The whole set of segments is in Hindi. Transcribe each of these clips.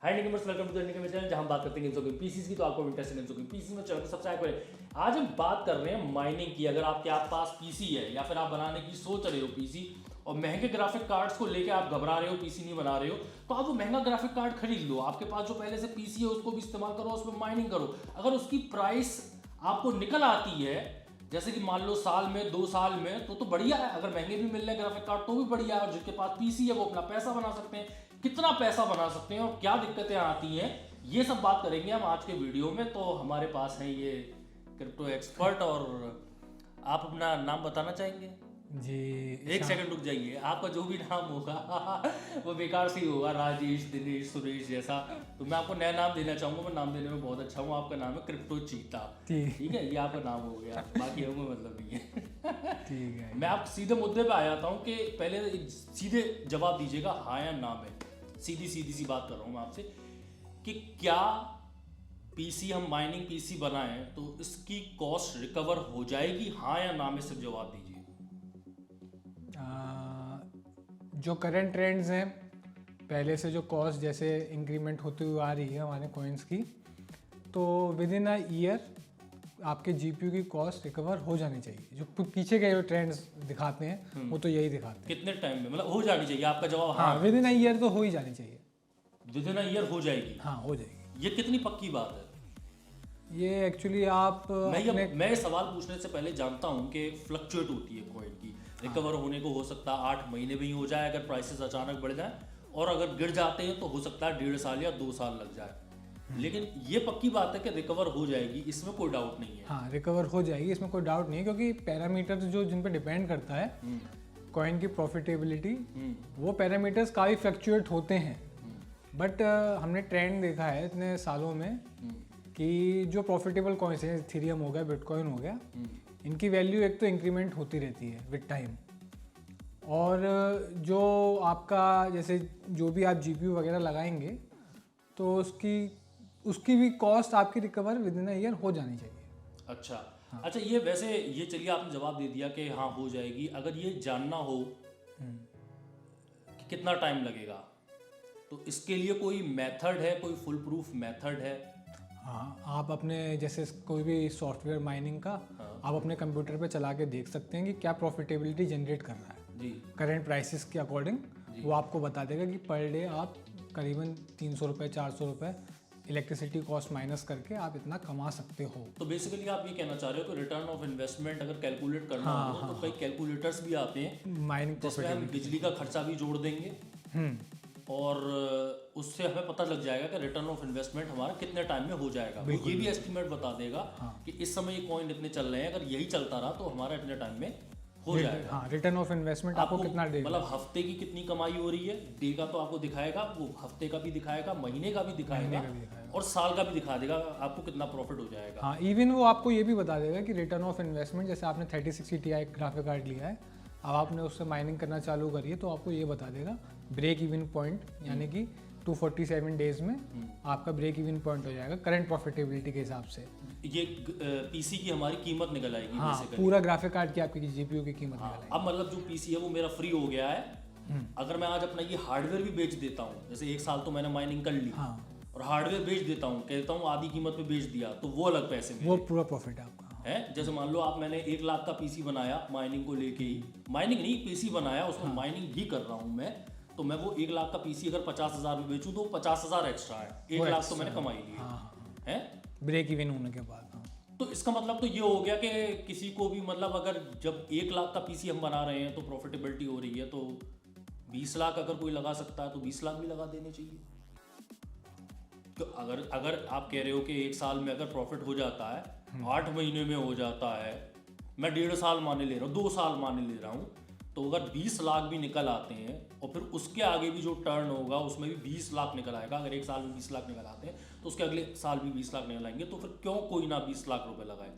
Hi gamers, welcome to the gamer channel जहां हम बात करते हैं गेम्स की पीसीस की। तो आपको इंटरेस्ट है गेम्स की पीसी में, चैनल को सब्सक्राइब करें। आज हम बात कर रहे हैं माइनिंग की। अगर आपके पास पीसी है या फिर आप बनाने की सोच रहे हो पीसी और महंगे ग्राफिक कार्ड्स को लेके आप घबरा रहे हो, पीसी नहीं बना रहे हो, तो आप वो महंगा ग्राफिक कार्ड खरीद लो। आपके पास जो पहले से पीसी है उसको भी इस्तेमाल करो, उसमें माइनिंग करो। अगर उसकी प्राइस आपको निकल आती है, जैसे कि मान लो साल में 2 साल में, तो बढ़िया है। अगर महंगे भी मिल रहे हैं ग्राफिक कार्ड तो भी बढ़िया है। और जिसके पास पीसी है वो अपना पैसा बना सकते हैं। कितना पैसा बना सकते हैं और क्या दिक्कतें आती हैं, ये सब बात करेंगे हम आज के वीडियो में। तो हमारे पास है ये क्रिप्टो एक्सपर्ट। और आप अपना नाम बताना चाहेंगे? जी एक सेकंड रुक जाइए। आपका जो भी नाम होगा वो बेकार से ही होगा, राजेश, दिनेश, सुरेश जैसा। तो मैं आपको नया नाम देना चाहूंगा। मैं नाम देने में बहुत अच्छा हूँ। आपका नाम है क्रिप्टो चीता, ठीक है? ये आपका नाम हो गया, बाकी हमें मतलब नहीं है। ठीक है। मैं आप सीधे मुद्दे पे आ जाता हूँ कि पहले सीधे जवाब दीजिएगा, हाँ या ना में। सीधी सी बात कर रहा हूँ मैं आपसे कि क्या पीसी हम माइनिंग पीसी बनाएं तो इसकी कॉस्ट रिकवर हो जाएगी, हाँ या ना में सिर्फ जवाब दीजिए। जो करंट ट्रेंड्स हैं, पहले से जो कॉस्ट जैसे इंक्रीमेंट होती हुई आ रही है हमारे कॉइन्स की, तो विद इन अ ईयर आपके जीपीयू की कॉस्ट रिकवर हो जानी चाहिए। जो पीछे के जो ट्रेंड्स दिखाते हैं वो तो यही दिखाते हैं। कितने टाइम में मतलब हो जानी चाहिए? आपका जवाब हाँ, विद इन अ ईयर तो हो ही जानी चाहिए। विद इन अ ईयर हो जाएगी? हाँ, हो जाएगी। ये कितनी पक्की बात है? ये एक्चुअली आप मैं ये सवाल पूछने से पहले जानता हूँ कि फ्लक्चुएट होती है कॉइन की। रिकवर होने को हो सकता है 8 महीने में ही हो जाए अगर प्राइसेस अचानक बढ़ जाए, और अगर गिर जाते हैं तो हो सकता है 1.5 साल या 2 साल लग जाए। लेकिन ये पक्की बात है कि रिकवर हो जाएगी, इसमें कोई डाउट नहीं है। हाँ, रिकवर हो जाएगी, इसमें कोई डाउट नहीं है, क्योंकि पैरामीटर्स जो जिन पे डिपेंड करता है कॉइन की प्रॉफिटेबिलिटी, वो पैरामीटर्स काफ़ी फ्लक्चुएट होते हैं। बट हमने ट्रेंड देखा है इतने सालों में कि जो प्रॉफिटेबल कॉइन्स हैं, इथेरियम हो गया, बिटकॉइन हो गया, इनकी वैल्यू एक तो इंक्रीमेंट होती रहती है विद टाइम। और जो आपका जैसे जो भी आप जीपीयू वगैरह लगाएंगे तो उसकी भी कॉस्ट आपकी recover with in a year हो जानी चाहिए। अच्छा, हाँ। अच्छा, ये वैसे ये चलिए आपने जवाब दे दिया कि हाँ हो जाएगी। अगर ये जानना हो कि कितना टाइम लगेगा, तो इसके लिए कोई मेथड है, कोई फुल प्रूफ मेथड है? हाँ, आप अपने जैसे कोई भी सॉफ्टवेयर माइनिंग का आप अपने कंप्यूटर पे चला के देख सकते हैं कि क्या प्रॉफिटेबिलिटी जनरेट कर रहा है जी। करंट प्राइसेस के अकॉर्डिंग। वो आपको बता देगा कि पर डे आप करीबन 300 रुपये 400 रुपये इलेक्ट्रिसिटी कॉस्ट माइनस करके आप इतना कमा सकते हो। तो बेसिकली आप ये कहना चाह रहे हो कि रिटर्न ऑफ इन्वेस्टमेंट अगर कैलकुलेट करना हो तो कई कैलकुलेटर्स भी आते हैं माइनिंग जिसमें हम बिजली का खर्चा भी जोड़ देंगे और उससे हमें पता लग जाएगा कि रिटर्न ऑफ इन्वेस्टमेंट हमारा कितने टाइम में हो जाएगा। वो ये भी एस्टिमेट बता देगा कि इस समय ये कॉइन इतने चल रहे हैं, अगर यही चलता रहा तो हमारा इतने टाइम में हो जाएगा। हाँ, रिटर्न ऑफ इन्वेस्टमेंट आपको कितना डे, मतलब हफ्ते की कितनी कमाई हो रही है, डे का तो आपको दिखाएगा, वो हफ्ते का भी दिखाएगा, महीने का भी दिखाएगा और साल का भी दिखा देगा आपको कितना प्रॉफिट हो जाएगा। हाँ, इवन वो आपको ये भी बता देगा कि रिटर्न ऑफ इन्वेस्टमेंट, जैसे आपने 3060 Ti ग्राफिक कार्ड लिया है, अब आपने उससे माइनिंग करना चालू करी है, तो आपको ये बता देगा ब्रेक इवन पॉइंट, यानी कि 247 डेज में आपका ब्रेक इवन पॉइंट हो जाएगा करंट प्रॉफिटेबिलिटी के हिसाब से। ये पीसी की हमारी कीमत निकल आएगी। हाँ, पूरा ग्राफिक कार्ड की आपकी जीपीयू की कीमत निकल आएगी। अब मतलब जो पीसी है वो मेरा फ्री हो गया है। अगर मैं आज अपना ये हार्डवेयर भी बेच देता हूँ, जैसे 1 साल तो मैंने माइनिंग कर ली और हार्डवेयर बेच देता हूँ, कहता हूँ आधी कीमत पे बेच दिया, तो वो अलग पैसे मिले, वो पूरा प्रॉफिट है आपका है। जैसे मान लो आप मैंने 1 लाख का पीसी बनाया माइनिंग को लेके ही, माइनिंग नहीं पीसी बनाया, उसमें माइनिंग भी कर रहा हूँ मैं, तो मैं वो 1 लाख का पीसी अगर 50,000 में बेचूं तो 50,000 एक्स्ट्रा है। 1 लाख तो मैंने कमाई ली है ब्रेक इवन होने के बाद। तो इसका मतलब तो ये हो गया कि किसी को भी मतलब अगर जब 1 लाख का पीसी हम बना रहे हैं तो प्रॉफिटेबिलिटी हो रही है, तो 20 लाख अगर कोई लगा सकता है तो 20 लाख भी लगा देने चाहिए। तो अगर आप कह रहे हो कि 1 साल में अगर प्रॉफिट हो जाता है, 8 महीने में हो जाता है, मैं 1.5 साल माने ले रहा हूँ, 2 साल माने ले रहा हूँ, तो अगर 20 लाख भी निकल आते हैं और फिर उसके आगे भी जो टर्न होगा उसमें भी 20 लाख निकल आएगा, अगर 1 साल में 20 लाख निकल आते हैं तो उसके अगले साल भी 20 लाख निकल आएंगे, तो फिर क्यों कोई ना 20 लाख रुपए लगाए?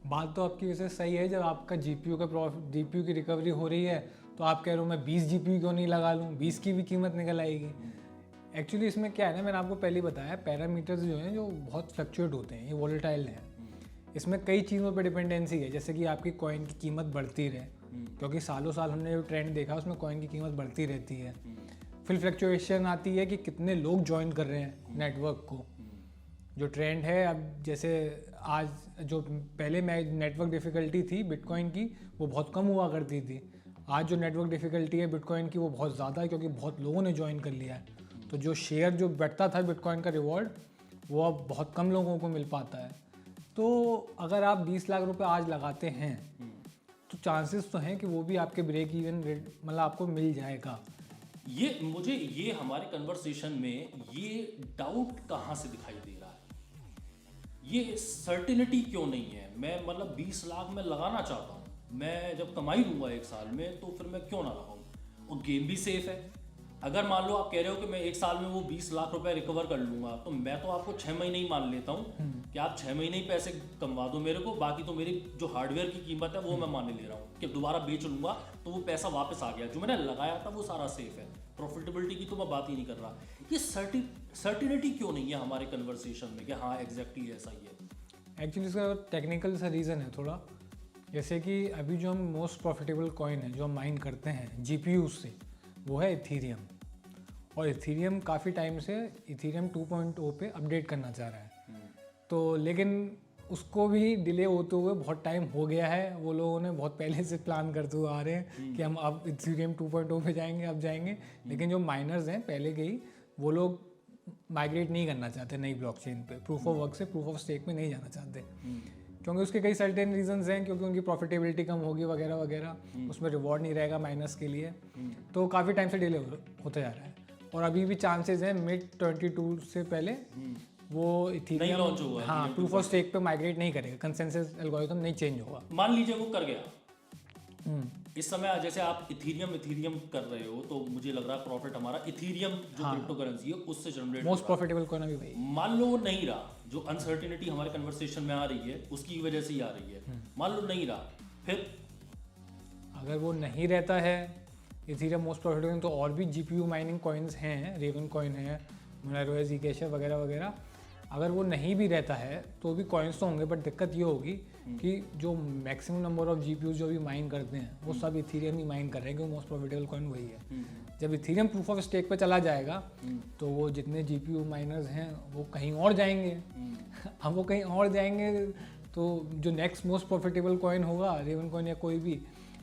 बात तो आपकी वैसे सही है। जब आपका जीपीयू की रिकवरी हो रही है तो आप कह रहे हो मैं 20 जीपीयू क्यों नहीं लगा लूँ, 20 की भी कीमत निकल आएगी। एक्चुअली इसमें क्या है ना, मैंने आपको पहले बताया, पैरामीटर्स जो हैं जो बहुत फ्लक्चुएट होते हैं, ये वोलेटाइल हैं। इसमें कई चीज़ों पर डिपेंडेंसी है, जैसे कि आपकी कॉइन की कीमत बढ़ती रहे, क्योंकि सालों साल हमने जो ट्रेंड देखा उसमें कॉइन की कीमत बढ़ती रहती है। फिर फ्लक्चुएशन आती है कि कितने लोग ज्वाइन कर रहे हैं नेटवर्क को। जो ट्रेंड है अब, जैसे आज जो पहले में नेटवर्क डिफ़िकल्टी थी बिटकॉइन की, वो बहुत कम हुआ करती थी। आज जो नेटवर्क डिफ़िकल्टी है बिटकॉइन की वो बहुत ज़्यादा है, क्योंकि बहुत लोगों ने ज्वाइन कर लिया है। तो जो शेयर जो बढ़ता था बिटकॉइन का रिवॉर्ड, वो अब बहुत कम लोगों को मिल पाता है। तो अगर आप 20 लाख रुपए आज लगाते हैं तो चांसेस तो हैं कि वो भी आपके ब्रेक इवन रेट मतलब आपको मिल जाएगा। ये हमारे कन्वर्सेशन में ये डाउट कहाँ से दिखाई दे रहा है, ये सर्टिनिटी क्यों नहीं है? मैं मतलब 20 लाख में लगाना चाहता हूँ, मैं जब कमाई लूँगा 1 साल में तो फिर मैं क्यों ना लगाऊँ? और गेम भी सेफ है। अगर मान लो आप कह रहे हो कि मैं 1 साल में वो 20 लाख रुपए रिकवर कर लूँगा, तो मैं तो आपको 6 महीने ही मान लेता हूँ कि आप 6 महीने ही पैसे कमवा दो मेरे को, बाकी तो मेरी जो हार्डवेयर की कीमत है वो मैं मान ले रहा हूँ कि दोबारा बेच लूँगा तो वो पैसा वापस आ गया, जो मैंने लगाया था वो सारा सेफ है। प्रॉफिटेबिलिटी की तो मैं बात ही नहीं कर रहा। ये सर्टिनिटी क्यों नहीं है हमारे कन्वर्सेशन में कि हाँ एग्जैक्टली ऐसा ही है? एक्चुअली इसका टेक्निकल सा रीज़न है थोड़ा। जैसे कि अभी जो हम मोस्ट प्रॉफिटेबल कॉइन है जो हम माइन करते हैं GPU से, वो है इथीरियम। और इथीरियम काफ़ी टाइम से इथीरियम 2.0 पे अपडेट करना चाह रहा है। तो लेकिन उसको भी डिले होते हुए बहुत टाइम हो गया है। वो लोगों ने बहुत पहले से प्लान करते हुए आ रहे हैं कि हम अब इथीरियम 2.0 पे जाएंगे, अब जाएंगे। लेकिन जो माइनर्स हैं पहले के ही, वो लोग माइग्रेट नहीं करना चाहते नई ब्लॉकचेन पे, प्रूफ ऑफ वर्क से प्रूफ ऑफ स्टेक में नहीं जाना चाहते, क्योंकि उसके कई सर्टेन रीजंस हैं, क्योंकि उनकी प्रॉफिटेबिलिटी कम होगी वगैरह वगैरह, उसमें रिवॉर्ड नहीं रहेगा माइनर्स के लिए। तो काफ़ी टाइम से डिले होते जा रहा है। और अभी भी चांसेस हैं मिड 22 से पहले वो इथीरियम लॉन्च होगा। हाँ, प्रूफ ऑफ स्टेक पे माइग्रेट नहीं करेगा, कंसेंसस एल्गोरिथम नहीं चेंज होगा। मान लीजिए वो कर गया, इस समय जैसे आप इथीरियम कर रहे हो, तो मुझे लग रहा है प्रॉफिट हमारा इथीरियम जो क्रिप्टो करेंसी है उससे जनरेट मोस्ट प्रॉफिटेबल कॉइन अभी भाई। मान लो वो नहीं रहा, जो अनसर्टिनिटी हमारे कन्वर्सेशन में आ रही है उसकी वजह से ही आ रही है, मान लो नहीं रहा, फिर अगर वो नहीं रहता है इथीरियम मोस्ट प्रॉफिटेबल, तो और भी GPU माइनिंग कॉइन्स हैं, रेवन कॉइन है, मोनेरो, ज़ीकेश वगैरह वगैरह। अगर वो नहीं भी रहता है तो भी कॉइन्स तो होंगे, बट दिक्कत ये होगी कि जो मैक्सिमम नंबर ऑफ GPUs जो भी माइन करते हैं वो सब इथीरियम ही माइन कर रहे हैं, क्योंकि मोस्ट प्रॉफिटेबल कॉइन वही है। जब इथीरियम प्रूफ ऑफ स्टेक पे चला जाएगा तो वो जितने GPU माइनर्स हैं वो कहीं और जाएंगे। हम वो कहीं और जाएंगे तो जो नेक्स्ट मोस्ट प्रॉफिटेबल कॉइन होगा, रेवन कॉइन या कोई भी,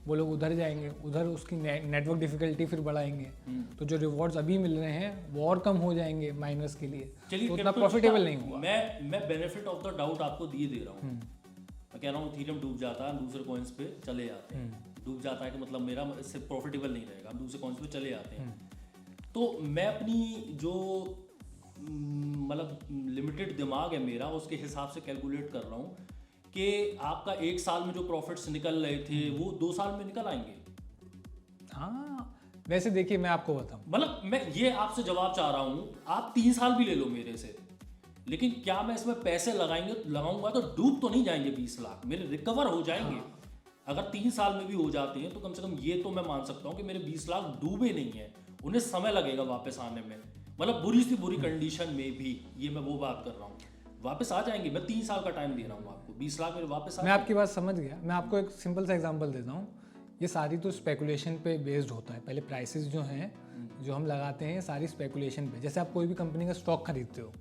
वो लोग उधर जाएंगे, उधर उसकी नेटवर्क डिफिकल्टी फिर बढ़ाएंगे। तो जो रिवॉर्ड्स अभी मिल रहे हैं वो और कम हो जाएंगे माइनर्स के लिए, तो उतना प्रॉफिटेबल नहीं हुआ। मैं बेनिफिट ऑफ द डाउट आपको दिए दे रहा हूँ। मैं कह रहा हूँ इथीरियम डूब जाता है, दूसरे कॉइन्स पे चले जाते हैं। डूब जाता है कि मतलब मेरा इससे प्रॉफिटेबल नहीं रहेगा, हम दूसरे कॉइन्स पे चले जाते हैं। तो मैं अपनी जो मतलब लिमिटेड दिमाग है मेरा, उसके हिसाब से कैलकुलेट कर रहा हूँ कि आपका 1 साल में जो प्रॉफिट्स निकल रहे थे वो 2 साल में निकल आएंगे। हाँ, वैसे देखिए मैं आपको बताऊं, मतलब मैं ये आपसे जवाब चाह रहा हूँ, आप 3 साल भी ले लो मेरे से, लेकिन क्या मैं इसमें पैसे लगाऊंगा तो डूब तो नहीं जाएंगे 20 लाख, मेरे रिकवर हो जाएंगे। अगर 3 साल में भी हो जाते हैं तो कम से कम ये तो मैं मान सकता हूँ कि मेरे 20 लाख डूबे नहीं है, उन्हें समय लगेगा वापस आने में। मतलब बुरी सी बुरी कंडीशन में भी, ये मैं वो बात कर रहा हूँ, वापस आ जाएंगे। मैं 3 साल का टाइम दे रहा हूँ आपको, 20 लाख मेरे वापस आ। मैं आपकी बात समझ गया। मैं आपको एक सिंपल सा एग्जांपल देता हूँ। ये सारी तो स्पेकुलेशन पे बेस्ड होता है। पहले प्राइसेस जो हैं जो हम लगाते हैं सारी स्पेकुलेशन पे। जैसे आप कोई भी कंपनी का स्टॉक खरीदते हो,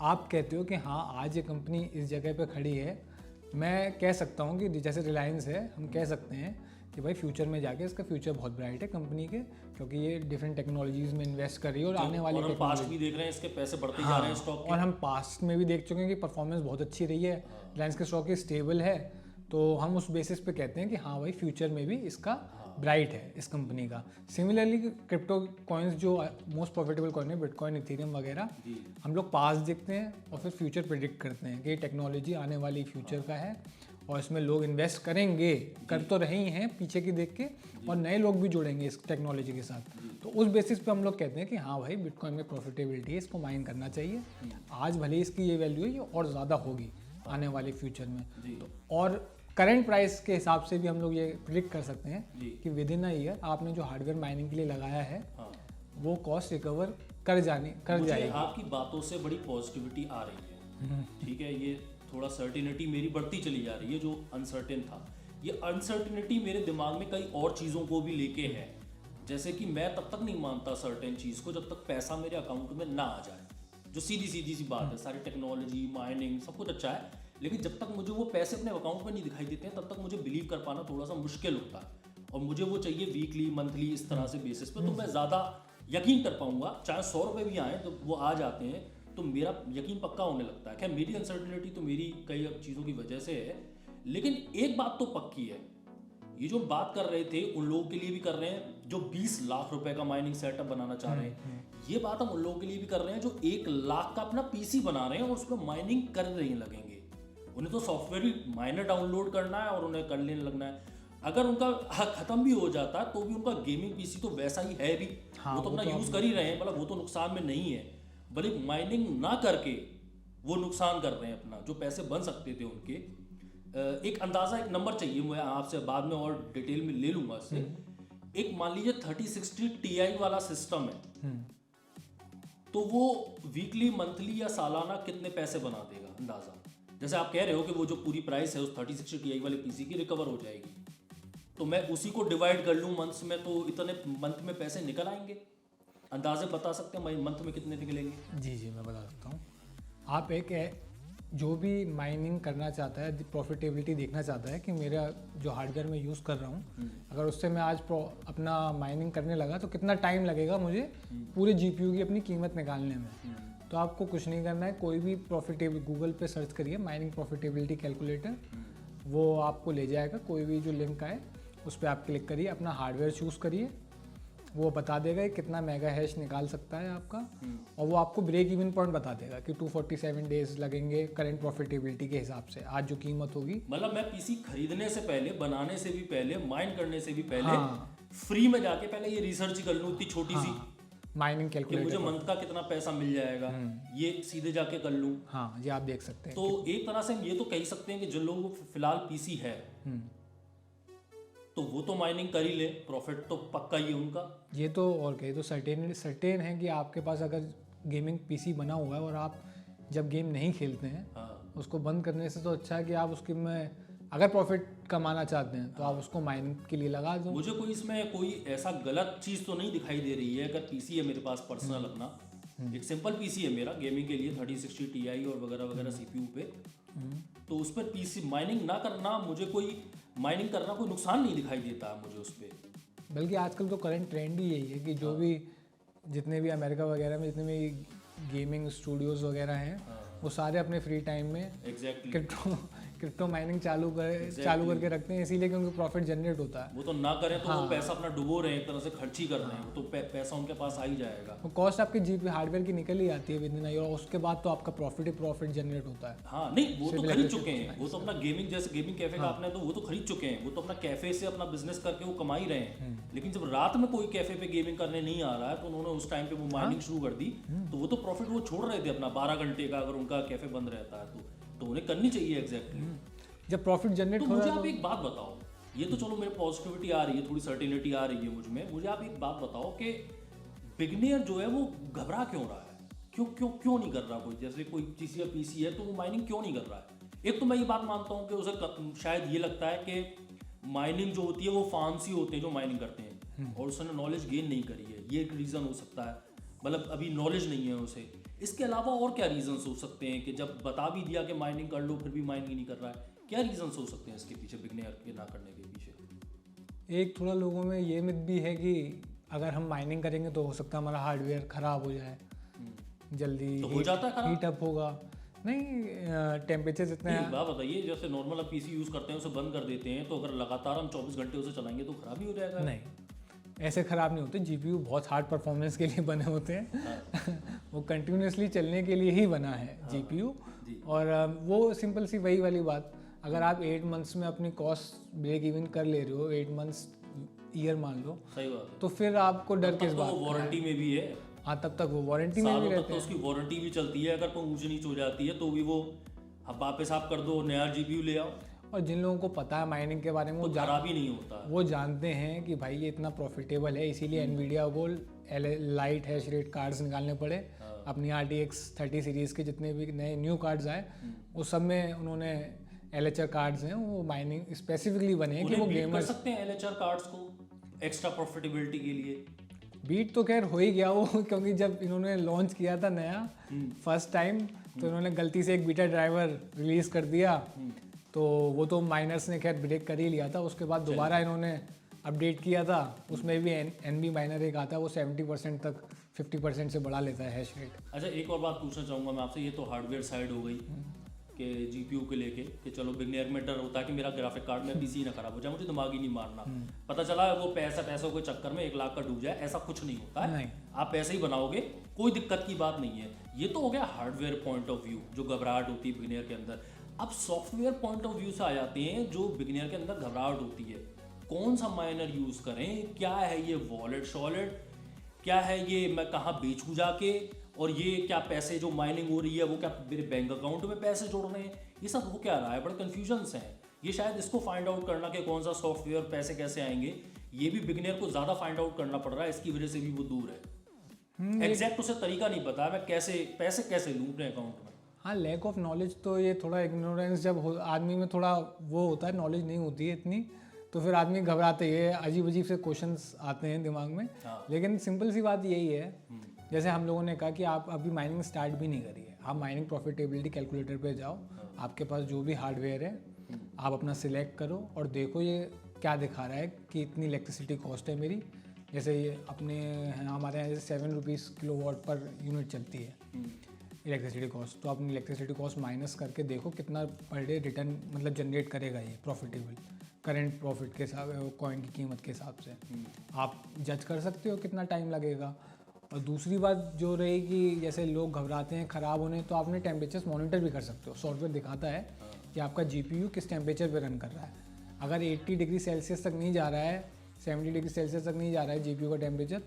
आप कहते हो कि हाँ आज ये कंपनी इस जगह पे खड़ी है। मैं कह सकता हूँ कि जैसे रिलायंस है, हम कह सकते हैं कि भाई फ्यूचर में जाके इसका फ्यूचर बहुत ब्राइट है कंपनी के, क्योंकि ये डिफरेंट टेक्नोलॉजीज में इन्वेस्ट कर रही है और आने वाली और हम पास्ट भी देख रहे हैं, इसके पैसे बढ़ते जा रहे हैं स्टॉक के। और हम पास्ट में भी देख चुके हैं कि परफॉर्मेंस बहुत अच्छी रही है, रिलायंस के स्टॉक की स्टेबल है। तो हम उस बेसिस पे कहते हैं कि हाँ भाई फ्यूचर में भी इसका ब्राइट है इस कंपनी का। सिमिलरली क्रिप्टो कॉइन्स जो मोस्ट प्रॉफिटेबल कॉइन है, बिटकॉइन, इथेरियम वगैरह, हम लोग पास्ट देखते हैं और फिर फ्यूचर प्रिडिक्ट करते हैं कि ये टेक्नोलॉजी आने वाली फ्यूचर का है और इसमें लोग इन्वेस्ट करेंगे, कर तो रहे ही हैं पीछे की देख के, और नए लोग भी जुड़ेंगे इस टेक्नोलॉजी के साथ। तो उस बेसिस पे हम लोग कहते हैं कि हाँ भाई बिटकॉइन में प्रॉफिटेबिलिटी है, इसको माइन करना चाहिए। आज भले इसकी ये वैल्यू है, ये और ज़्यादा होगी आने वाले फ्यूचर में। तो और करंट प्राइस के हिसाब से भी हम लोग ये प्रिडिक्ट कर सकते हैं कि विद इन अ ईयर आपने जो हार्डवेयर माइनिंग के लिए लगाया है वो कॉस्ट रिकवर कर जाएगी। आपकी बातों से बड़ी पॉजिटिविटी आ रही है, ठीक है। ये थोड़ा सर्टिनिटी मेरी बढ़ती चली जा रही है। जो अनसर्टेन था, ये अनसर्टिनिटी मेरे दिमाग में कई और चीज़ों को भी लेके है। जैसे कि मैं तब तक नहीं मानता सर्टेन चीज़ को जब तक पैसा मेरे अकाउंट में ना आ जाए, जो सीधी सी बात है। सारी टेक्नोलॉजी, माइनिंग, सब कुछ अच्छा है, लेकिन जब तक मुझे वो पैसे अपने अकाउंट में नहीं दिखाई देते हैं तब तक मुझे बिलीव कर पाना थोड़ा सा मुश्किल होता है। और मुझे वो चाहिए वीकली, मंथली, इस तरह से बेसिस पे, तो मैं ज़्यादा यकीन कर पाऊंगा। चाहे 100 रुपये भी आए तो वो आ जाते हैं तो मेरा यकीन पक्का होने लगता है। खैर मेरी अनसर्टिनिटी तो मेरी कई चीज़ों की वजह से है, लेकिन एक बात तो पक्की है, ये जो बात कर रहे थे उन लोगों के लिए भी कर रहे हैं जो 20 लाख रुपए का माइनिंग सेटअप बनाना चाह रहे हैं। ये बात हम उन लोगों के लिए भी कर रहे हैं जो 1 लाख का अपना पीसी बना रहे हैं और उस पर माइनिंग कर रहे लगेंगे। उन्हें तो सॉफ्टवेयर ही माइनर डाउनलोड करना है और उन्हें कर लेने लगना है। अगर उनका खत्म भी हो जाता है तो भी उनका गेमिंग पीसी तो वैसा ही है भी। वो तो अपना यूज कर ही रहे हैं, मतलब वो तो नुकसान में नहीं है। बल्कि माइनिंग ना करके वो नुकसान कर रहे हैं अपना, जो पैसे बन सकते थे उनके। एक अंदाजा, एक नंबर चाहिए, मैं आपसे बाद में और डिटेल में ले लूंगा इससे। एक मान लीजिए 3060 Ti वाला सिस्टम है, तो वो वीकली, मंथली या सालाना कितने पैसे बना देगा अंदाजा? जैसे आप कह रहे हो कि वो जो पूरी प्राइस है उस 3060 Ti वाले पीसी की रिकवर हो जाएगी, तो मैं उसी को डिवाइड कर लूँ मंथ्स में, तो इतने मंथ में पैसे निकल आएंगे। अंदाजे बता सकते हैं मंथ में कितने निकलेंगे? जी मैं बता सकता हूँ। आप जो भी माइनिंग करना चाहता है, प्रॉफिटेबिलिटी देखना चाहता है कि मेरा जो हार्डवेयर मैं यूज़ कर रहा हूँ, अगर उससे मैं आज अपना माइनिंग करने लगा तो कितना टाइम लगेगा मुझे पूरे जीपीयू की अपनी कीमत निकालने में। तो आपको कुछ नहीं करना है, कोई भी प्रॉफिटेबल गूगल पे सर्च करिए माइनिंग प्रॉफिटेबिलिटी कैलकुलेटर, वो आपको ले जाएगा। कोई भी जो लिंक आए उस पर आप क्लिक करिए, अपना हार्डवेयर चूज़ करिए, वो बता देगा कितना मेगा हैश निकाल सकता है आपका, और वो आपको ब्रेक इवन पॉइंट बता देगा कि 247 डेज लगेंगे करंट प्रॉफिटेबिलिटी के हिसाब से आज जो कीमत होगी। मतलब मैं पीसी खरीदने से पहले, बनाने से भी पहले, माइन करने से भी पहले, फ्री में जाके पहले ये रिसर्च कर लूँ, इतनी छोटी सी माइनिंग कैलकुलेटर, मुझे मंथ का कितना पैसा मिल जाएगा, ये सीधे जाके कर लूँ। हाँ, ये आप देख सकते हैं। तो एक तरह से हम ये तो कह सकते हैं कि जो लोगों को फिलहाल पीसी है तो वो तो माइनिंग कर ही ले, प्रॉफिट तो पक्का ही है उनका। ये तो और कहीं तो सर्टेन है कि आपके पास अगर गेमिंग पीसी बना हुआ है और आप जब गेम नहीं खेलते हैं, उसको बंद करने से तो अच्छा है कि आप उसके में अगर प्रॉफिट कमाना चाहते हैं तो आप उसको माइनिंग के लिए लगा दो। मुझे कोई इसमें कोई ऐसा गलत चीज़ तो नहीं दिखाई दे रही है। अगर पीसी है मेरे पास पर्सनल अपना, एक सिंपल पीसी है मेरा गेमिंग के लिए, 3060 Ti और वगैरह वगैरह CPU पे, तो उस पर पीसी माइनिंग ना करना, मुझे कोई माइनिंग करना कोई नुकसान नहीं दिखाई देता है मुझे उस पर। बल्कि आजकल तो करंट ट्रेंड ही यही है कि जो भी जितने भी अमेरिका वगैरह में जितने भी गेमिंग स्टूडियोज वगैरह हैं, वो सारे अपने फ्री टाइम में क्रिप्टो माइनिंग चालू करके रखते हैं, इसीलिए क्योंकि प्रॉफिट जनरेट होता है। वो तो ना करें तो वो पैसा अपना डुबो रहे हैं, एक तरह से खर्च ही कर रहे हैं, तो पैसा उनके पास आ ही जाएगा। वो कॉस्ट आपकी जीपी हार्डवेयर की निकल ही आती है विद इन, और उसके बाद तो आपका प्रॉफिट जनरेट होता है। हाँ नहीं, वो तो खरीद चुके हैं, वो तो अपना गेमिंग, जैसे गेमिंग कैफे का आपने, तो वो तो खरीद चुके हैं, वो तो अपना कैफे से अपना बिजनेस करके वो कमा ही रहे हैं। लेकिन जब रात में कोई कैफे पे गेमिंग करने नहीं आ रहा है तो उन्होंने उस टाइम पे वो माइनिंग शुरू कर दी, तो वो तो प्रॉफिट वो छोड़ रहे थे अपना 12 घंटे का, अगर उनका कैफे बंद रहता है तो उन्हें करनी चाहिए एग्जैक्टली। जब प्रॉफिट जनरेट हो रहा है। मुझे आप एक बात बताओ, ये तो चलो मेरे पॉजिटिविटी आ रही है, थोड़ी सर्टेनिटी आ रही है मुझे आप एक बात बताओ कि बिगनियर जो है वो घबरा क्यों रहा है? क्यों नहीं कर रहा कोई? जैसे कोई किसी का पीसी है तो वो माइनिंग क्यों नहीं कर रहा है? एक तो मैं ये बात मानता हूँ कि उसे शायद ये लगता है कि माइनिंग जो होती है वो फांसी होते हैं जो माइनिंग करते हैं, और उसने नॉलेज गेन नहीं करी है, ये एक रीज़न हो सकता है, मतलब अभी नॉलेज नहीं है उसे। इसके अलावा और क्या रीजंस हो सकते हैं कि जब बता भी दिया कि माइनिंग कर लो फिर भी माइनिंग नहीं कर रहा है? क्या रीजंस हो सकते हैं इसके पीछे, बिगनियर के ना करने के पीछे? एक थोड़ा लोगों में ये मिथ भी है कि अगर हम माइनिंग करेंगे तो हो सकता है हमारा हार्डवेयर ख़राब हो जाए, जल्दी तो हो जाता है हीट अप होगा। नहीं, टेम्परेचर जितने हैं। बात बताइए, जैसे नॉर्मल आप पीसी यूज़ करते हैं उसे बंद कर देते हैं, तो अगर लगातार हम 24 घंटे उसे चलाएंगे तो ख़राब ही हो जाएगा? नहीं, ऐसे ख़राब नहीं होते। जीपीयू बहुत हार्ड परफॉर्मेंस के लिए बने होते हैं। वो कंटिन्यूसली चलने के लिए ही बना है जीपीयू। और वो सिंपल सी वही वाली बात, अगर आप 8 मंथ्स में अपनी कॉस्ट ब्रेक इवन कर ले रहे हो, 8 मंथ्स ईयर मान लो, सही बात, तो फिर आपको डर किस बात? वारंटी में भी है। हाँ, तब तक वो वारंटी में भी रहते हैं, तो उसकी वारंटी भी चलती है। अगर कोई ऊंच नीच हो जाती है तो भी वो वापस आप कर दो, नया जीपीयू ले आओ। और जिन लोगों को पता है माइनिंग के बारे में, वो खराब ही नहीं होता, वो जानते हैं कि भाई ये इतना प्रॉफिटेबल है, इसीलिए एनवीडिया को लाइट हैश रेट कार्ड्स निकालने पड़े। अपनी RTX 30 सीरीज़ के जितने भी नए न्यू कार्ड्स आए उस सब में उन्होंने LHR कार्ड्स हैं, वो माइनिंग स्पेसिफिकली बने हैं कि वो गेमर्स कर सकते हैं LHR कार्ड्स को। एक्स्ट्रा प्रॉफिटेबिलिटी के लिए? बीट तो खैर हो ही गया वो क्योंकि जब इन्होंने लॉन्च किया था नया फर्स्ट टाइम तो इन्होंने गलती से एक बीटा ड्राइवर रिलीज कर दिया, तो वो तो माइनर्स ने खैर ब्रेक कर ही लिया था। उसके बाद दोबारा इन्होंने अपडेट किया था, उसमें भी NB माइनर एक आता है, वो 70% तक 50% से बढ़ा लेता है हैश रेट। अच्छा, एक और बात पूछना चाहूँगा मैं आपसे, ये तो हार्डवेयर साइड हो गई कि GPU के लेके कि चलो बिगनियर में डर होता है कि मेरा ग्राफिक कार्ड में PC ना खराब हो जाए, मुझे दिमाग ही नहीं मारना। पता चला वो पैसों के चक्कर में 1 लाख का डूब जाए, ऐसा कुछ नहीं होता है। नहीं। आप पैसे ही बनाओगे, कोई दिक्कत की बात नहीं है। ये तो हो गया हार्डवेयर पॉइंट ऑफ व्यू, जो घबराहट होती है बिगनियर के अंदर। अब सॉफ्टवेयर पॉइंट ऑफ व्यू से आ जाते हैं, जो बिगनियर के अंदर घबराहट होती है, कौन सा माइनर यूज़ करें, क्या है ये वॉलेट शॉलेट, क्या है ये मैं कहाँ बेचूँ जाके, और ये क्या पैसे जो माइनिंग हो रही है वो क्या मेरे बैंक अकाउंट में पैसे जोड़ रहे हैं, ये सब हो क्या रहा है, बड़े कन्फ्यूजन्स हैं। ये शायद इसको फाइंड आउट करना कि कौन सा सॉफ्टवेयर पैसे कैसे आएंगे, ये भी बिगनियर को ज़्यादा फाइंड आउट करना पड़ रहा है, इसकी वजह से भी वो दूर है। एग्जैक्ट उसे तरीका नहीं पता मैं पैसे कैसे लूँ अपने अकाउंट में। हाँ, लैक ऑफ नॉलेज तो ये थोड़ा इग्नोरेंस जब आदमी में थोड़ा वो होता है, नॉलेज नहीं होती है इतनी, तो फिर आदमी घबराते हैं, अजीब अजीब से क्वेश्चंस आते हैं दिमाग में। लेकिन सिंपल सी बात यही है, जैसे हम लोगों ने कहा कि आप अभी माइनिंग स्टार्ट भी नहीं करिए, आप माइनिंग प्रॉफिटेबिलिटी कैलकुलेटर पे जाओ, आपके पास जो भी हार्डवेयर है आप अपना सिलेक्ट करो और देखो ये क्या दिखा रहा है कि इतनी इलेक्ट्रिसिटी कॉस्ट है मेरी। जैसे ये अपने हमारे यहाँ जैसे 7 रुपीज़ किलोवाट पर यूनिट चलती है इलेक्ट्रिसिटी कॉस्ट, तो अपनी इलेक्ट्रिसिटी कॉस्ट माइनस करके देखो कितना पर डे रिटर्न मतलब जनरेट करेगा ये प्रॉफिटेबल करंट प्रॉफिट के हिसाब कॉइन की कीमत के हिसाब से आप जज कर सकते हो कितना टाइम लगेगा। और दूसरी बात जो रहेगी, जैसे लोग घबराते हैं ख़राब होने, तो आपने टेम्परेचर्स मॉनिटर भी कर सकते हो। सॉफ्टवेयर दिखाता है कि आपका GPU किस टेम्परेचर पे रन कर रहा है। अगर 80 डिग्री सेल्सियस तक नहीं जा रहा है, 70 डिग्री सेल्सियस तक नहीं जा रहा है GPU का टेम्परेचर,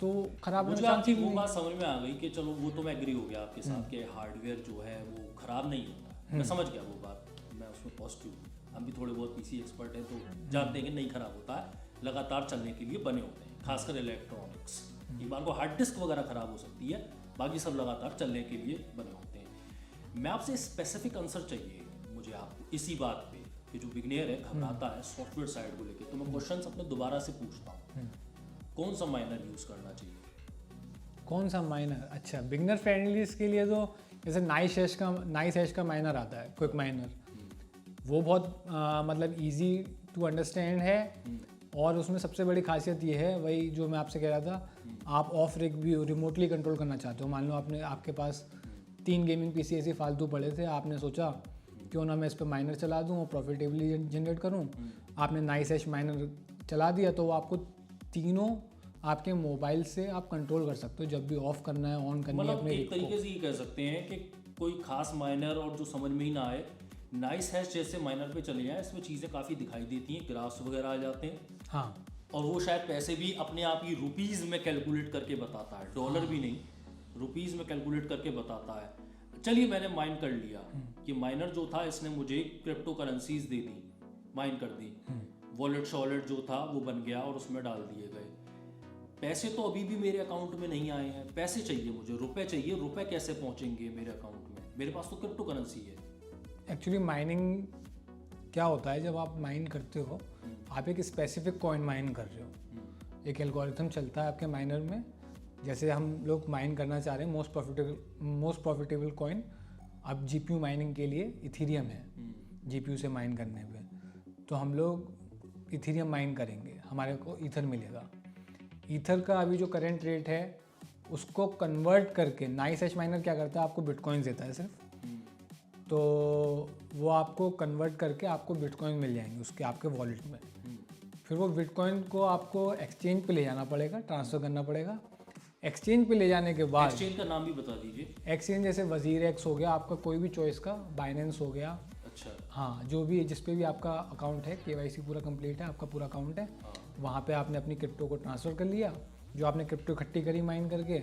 तो ख़राब होने मुझे आपकी वो बात समझ में आ गई कि चलो वो तो मैं एग्री हो गया आपके साथ कि हार्डवेयर जो है वो ख़राब नहीं होता, मैं समझ गया वो बात, मैं उसमें पॉजिटिव हूँ। हम भी थोड़े बहुत PC एक्सपर्ट हैं तो जानते हैं कि नहीं ख़राब होता है, लगातार चलने के लिए बने होते हैं, खासकर इलेक्ट्रॉनिक्स। एक बार को हार्ड डिस्क वगैरह ख़राब हो सकती है, बाकी सब लगातार चलने के लिए बने होते हैं। मैं आपसे स्पेसिफिक आंसर चाहिए मुझे आप इसी बात पे कि जो बिगनियर है घबराता है सॉफ्टवेयर साइड को लेके, तो मैं क्वेश्चंस अपने दोबारा से पूछता हूँ, कौन सा माइनर यूज़ करना चाहिए? कौन सा माइनर? अच्छा, बिगनर फ्रेंडली के लिए तो जैसे नाइस हैश का माइनर आता है, क्विक माइनर, वो बहुत मतलब इजी टू अंडरस्टैंड है। और उसमें सबसे बड़ी खासियत ये है, वही जो मैं आपसे कह रहा था, आप ऑफ रिग भी रिमोटली कंट्रोल करना चाहते हो। मान लो आपके पास 3 गेमिंग PC ऐसे फालतू पड़े थे, आपने सोचा क्यों ना मैं इस पर माइनर चला दूँ और प्रॉफिटेबली जनरेट करूँ। आपने नाइस हैश माइनर चला दिया तो वो आपको तीनों आपके मोबाइल से आप कंट्रोल कर सकते हो, जब भी ऑफ करना है ऑन करनी है अपने। एक तरीके से ये कह सकते हैं कि कोई खास माइनर और जो समझ में ही ना आए, नाइस हैश जैसे माइनर पे चले जाएं, इसमें चीज़ें काफ़ी दिखाई देती हैं, ग्राफ्स वगैरह आ जाते हैं। हाँ, और वो शायद पैसे भी अपने आप ही रुपीज़ में कैलकुलेट करके बताता है, डॉलर भी नहीं, रुपीज़ में कैलकुलेट करके बताता है। चलिए मैंने माइन कर लिया कि माइनर जो था इसने मुझे क्रिप्टो करेंसीज दे दी, माइन कर दी, वॉलेट शॉलेट जो था वो बन गया और उसमें डाल दिए गए। पैसे तो अभी भी मेरे अकाउंट में नहीं आए हैं, पैसे चाहिए मुझे, रुपए चाहिए, रुपए कैसे पहुंचेंगे मेरे अकाउंट में? मेरे पास तो क्रिप्टो करेंसी है। एक्चुअली माइनिंग क्या होता है, जब आप माइन करते हो आप एक स्पेसिफिक कॉइन माइन कर रहे हो, एक एल्गोरिथम चलता है आपके माइनर में। जैसे हम लोग माइन करना चाह रहे हैं मोस्ट प्रॉफिटेबल कॉइन, अब GPU माइनिंग के लिए इथीरियम है, GPU से माइन करने पे, तो हम लोग इथीरियम माइन करेंगे, हमारे को ईथर मिलेगा। ईथर का अभी जो करंट रेट है उसको कन्वर्ट करके नाइस हैश माइनर क्या करता है, आपको बिटकॉइन देता है सिर्फ, तो वो आपको कन्वर्ट करके आपको बिटकॉइन मिल जाएंगे उसके आपके वॉलेट में। फिर वो बिटकॉइन को आपको एक्सचेंज पे ले जाना पड़ेगा, ट्रांसफ़र करना पड़ेगा। एक्सचेंज पे ले जाने के बाद, एक्सचेंज का नाम भी बता दीजिए। एक्सचेंज जैसे वजीर एक्स हो गया, आपका कोई भी चॉइस का, बाइनेंस हो गया, अच्छा, हाँ, जो भी जिस पे भी आपका अकाउंट है, KYC पूरा कंप्लीट है, आपका पूरा अकाउंट है, वहाँ पे आपने अपनी क्रिप्टो को ट्रांसफ़र कर लिया, जो आपने क्रिप्टो इकट्ठी करी माइन करके,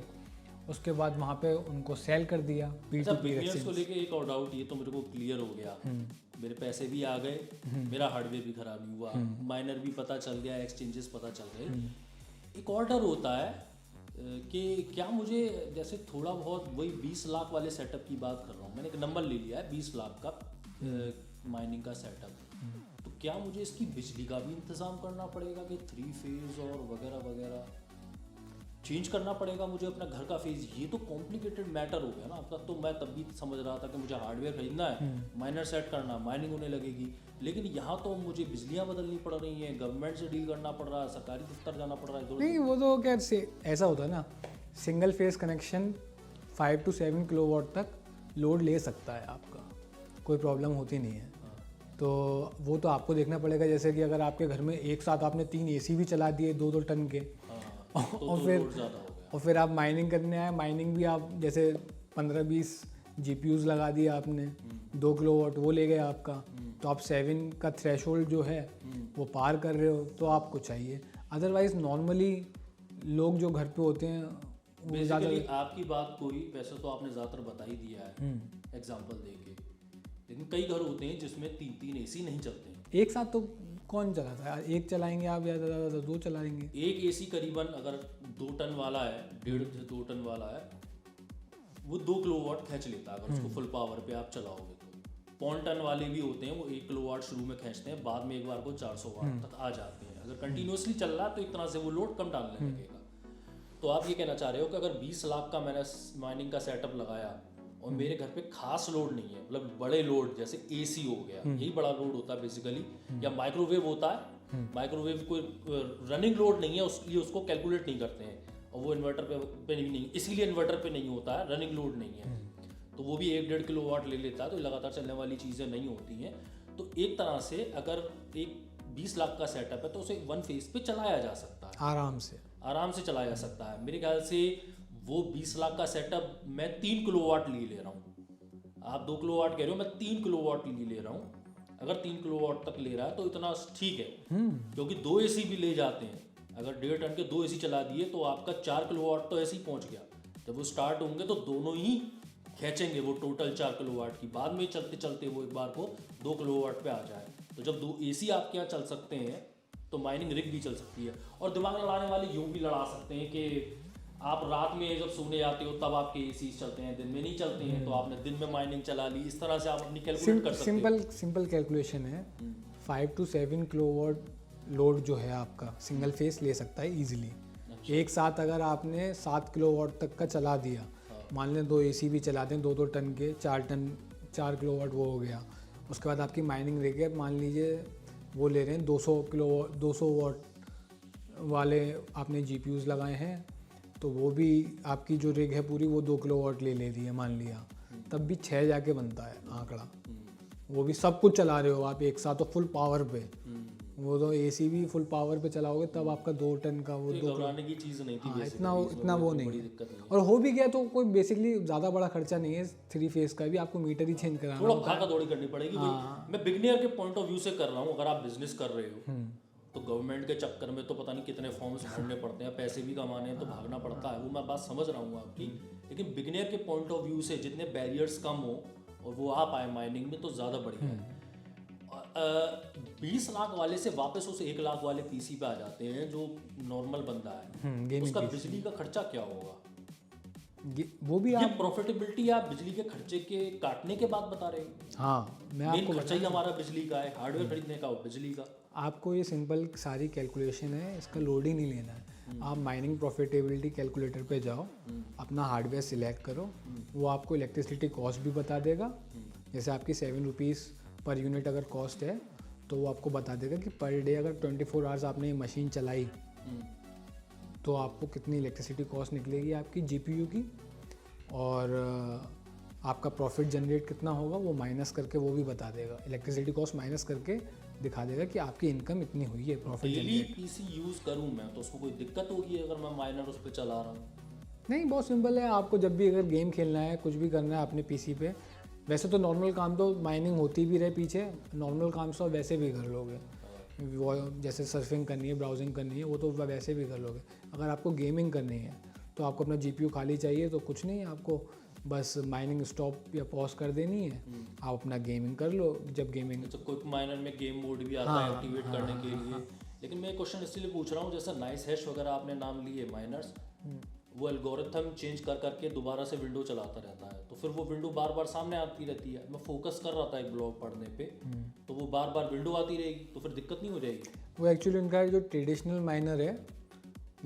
उसके बाद वहाँ पे उनको सेल कर दिया P2P एक्सचेंज को लेके एक और डाउट, ये तो मेरे को क्लियर हो गया, मेरे पैसे भी आ गए, मेरा हार्डवेयर भी खराब नहीं हुआ, माइनर भी पता चल गया, एक्सचेंजेस पता चल गए। एक और डर होता है कि क्या मुझे जैसे थोड़ा बहुत वही 20 लाख वाले सेटअप की बात कर रहा हूँ, मैंने एक नंबर ले लिया है 20 लाख का माइनिंग का सेटअप, तो क्या मुझे इसकी बिजली का भी इंतज़ाम करना पड़ेगा कि 3 फेज़ और वगैरह वगैरह चेंज करना पड़ेगा मुझे अपना घर का फेज़? ये तो कॉम्प्लिकेटेड मैटर हो गया ना आपका। तो मैं तब भी समझ रहा था कि मुझे हार्डवेयर खरीदना है, माइनर सेट करना, माइनिंग होने लगेगी, लेकिन यहाँ तो मुझे बिजलियाँ बदलनी पड़ रही हैं, गवर्नमेंट से डील करना पड़ रहा है, सरकारी दफ्तर जाना पड़ रहा है। नहीं, वो तो क्या ऐसा होता है ना, single phase connection 5 to 7 kilowatt तक लोड ले सकता है आपका, कोई प्रॉब्लम होती नहीं है। तो वो तो आपको देखना पड़ेगा, जैसे कि अगर आपके घर में एक साथ आपने 3 AC भी चला दिए 2-2 टन के, और फिर आप माइनिंग करने आए, माइनिंग भी आप जैसे 15-20 GPUs लगा दिए आपने, 2 किलोवाट वो ले गए आपका, तो आप 7 का थ्रेशोल्ड जो है वो पार कर रहे हो, तो आपको चाहिए। अदरवाइज नॉर्मली लोग जो घर पे होते हैं वो ज़्यादा। आपकी बात कोई, वैसे तो आपने ज़्यादातर बता ही दिया है एग्जाम्पल दे के, लेकिन कई घर होते हैं जिसमें 3-3 AC नहीं चलते हैं। एक साथ तो कौन चलाता है? एक चलाएंगे आप, या ज़्यादा 2 चलाएंगे। एक AC करीबन अगर 2 टन वाला है, 1.5 से 2 टन वाला है, वो 2 किलोवाट खींच लेता है अगर उसको फुल पावर पे आप चलाओगे तो। पौन टन वाले भी होते हैं, वो 1 किलोवाट शुरू में खींचते हैं, बाद में एक बार को 400 वाट तक आ जाते हैं। अगर कंटिन्यूसली चल रहा है तो एक तरह से वो लोड कम डालने लगेगा। तो आप ये कहना चाह रहे हो कि अगर 20 लाख का मैंने माइनिंग का सेटअप लगाया और मेरे घर पे खास लोड नहीं है, मतलब बड़े लोड जैसे AC हो गया, यही बड़ा लोड होता है बेसिकली, या माइक्रोवेव होता है, माइक्रोवेव कोई रनिंग लोड नहीं है, उसलिए उसको कैलकुलेट नहीं करते हैं, और वो इन्वर्टर पे नहीं, इसीलिए इन्वर्टर पे नहीं होता है, रनिंग लोड नहीं है, तो वो भी 1-1.5 किलोवाट ले लेता है, तो लगातार चलने वाली चीज़ें नहीं होती हैं। तो एक तरह से अगर एक 20 लाख का सेटअप है तो उसे 1 फेज पे चलाया जा सकता है, आराम से चलाया जा सकता है। मेरे ख्याल से वो 20 लाख का सेटअप मैं 3 किलोवाट ले रहा हूँ, आप 2 किलोवाट कह रहे हो, मैं 3 किलोवाट ले रहा हूँ। अगर 3 किलोवाट तक ले रहा है तो इतना ठीक है, क्योंकि 2 AC भी ले जाते हैं। अगर 1.5 टन के 2 AC चला दिए तो आपका 4 किलोवाट तो ऐसे ही पहुँच गया। जब वो स्टार्ट होंगे तो दोनों ही खींचेंगे वो टोटल 4 किलोवाट की, बाद में चलते चलते वो एक बार को 2 किलोवाट पे आ जाए। तो जब 2 AC आपके यहाँ चल सकते हैं तो माइनिंग रिग भी चल सकती है। और दिमाग लड़ाने वाले यूँ भी लड़ा सकते हैं कि आप रात में जब सोने जाते हो तब आपके AC चलते हैं, दिन में नहीं चलते हैं, तो आपने दिन में माइनिंग चला ली। इस तरह से आप अपनी कैलकुलेट कर सकते हैं। सिंपल कैलकुलेशन है, 5 to 7 किलोवाट लोड जो है आपका सिंगल फेस ले सकता है इजीली। एक साथ अगर आपने 7 किलोवाट तक का चला दिया, मान लें 2 AC भी चला दें 2-2 टन के, 4 किलोवाट वो हो गया। उसके बाद आपकी माइनिंग रिग है, मान लीजिए वो ले रहे हैं 200 वाट वाले आपने GPUs लगाए हैं, तो वो भी आपकी जो रिग है पूरी वो 2 किलोवाट ले रही है मान लिया, तब भी 6 जाके बनता है आंकड़ा। वो भी सब कुछ चला रहे हो आप एक साथ, तो फुल पावर पे, वो तो AC भी फुल पावर पे चलाओगे तब आपका 2 टन का वो 2 की चीज़ नहीं थी। हाँ, इतना वो नहीं है। और हो भी गया तो कोई बेसिकली ज़्यादा बड़ा खर्चा नहीं है 3 फेज का भी, आपको मीटर ही चेंज कराना थोड़ा भागा दौड़ी करनी पड़ेगी। मैं बिगनियर के पॉइंट ऑफ व्यू से कर रहा हूँ। अगर आप बिजनेस कर रहे हो तो गवर्नमेंट के चक्कर में तो पता नहीं कितने फॉर्म्स भरने पड़ते हैं, पैसे भी कमाने हैं तो भागना पड़ता है, वो मैं बात समझ रहा हूँ आपकी। लेकिन बिगनियर के पॉइंट ऑफ व्यू से जितने बैरियर्स कम हो और वो आ पाए माइनिंग में तो ज़्यादा बढ़िया है। 20 लाख वाले से वापस उस 1 लाख वाले PC पे आ जाते हैं जो नॉर्मल बंदा है, उसका बिजली का खर्चा क्या होगा? वो भी आप प्रॉफिटेबिलिटी आप बिजली के खर्चे के काटने के बाद बता रहे हो। हाँ, मैं आपको खर्चा ही हमारा बिजली का है, हार्डवेयर खरीदने का और बिजली का। आपको ये सिंपल सारी कैलकुलेशन है, इसका लोड ही नहीं लेना है। आप माइनिंग प्रॉफिटेबिलिटी कैलकुलेटर पे जाओ, अपना हार्डवेयर सिलेक्ट करो, वो आपको इलेक्ट्रिसिटी कॉस्ट भी बता देगा। जैसे आपकी 7 रुपीज़ पर यूनिट अगर कॉस्ट है तो वो आपको बता देगा कि पर डे अगर 24 आवर्स आपने ये मशीन चलाई तो आपको कितनी इलेक्ट्रिसिटी कॉस्ट निकलेगी आपकी GPU की, और आपका प्रॉफिट जनरेट कितना होगा वो माइनस करके वो भी बता देगा। इलेक्ट्रिसिटी कॉस्ट माइनस करके दिखा देगा कि आपकी इनकम इतनी हुई है प्रॉफिट जनरेट। PC यूज़ करूँ मैं तो उसको कोई दिक्कत होगी अगर मैं माइनर उस पर चला रहा हूँ? नहीं, बहुत सिंपल है। आपको जब भी अगर गेम खेलना है, कुछ भी करना है अपने PC पे, वैसे तो नॉर्मल काम तो माइनिंग होती भी रहे पीछे, नॉर्मल काम तो वैसे भी कर लोगे। वो जैसे सर्फिंग करनी है, ब्राउजिंग करनी है, वो तो वैसे भी कर लोगे। अगर आपको गेमिंग करनी है तो आपको अपना GPU खाली चाहिए, तो कुछ नहीं, आपको बस माइनिंग स्टॉप या पॉज कर देनी है, आप अपना गेमिंग कर लो। जब गेमिंग तो कोई माइनर में गेम मोड भी आता है एक्टिवेट करने के लिए। लेकिन मैं क्वेश्चन इसलिए पूछ रहा हूँ, जैसे नाइस हैश वगैरह आपने नाम लिए माइनर्स, वो एल्गोरिथम चेंज कर करके दोबारा से विंडो चलाता रहता है, तो फिर वो विंडो बार बार सामने आती रहती है। मैं फोकस कर रहा था एक ब्लॉग पढ़ने पे, तो वो बार बार विंडो आती रहेगी, तो फिर दिक्कत नहीं हो जाएगी। वो एक्चुअली उनका जो ट्रेडिशनल माइनर है,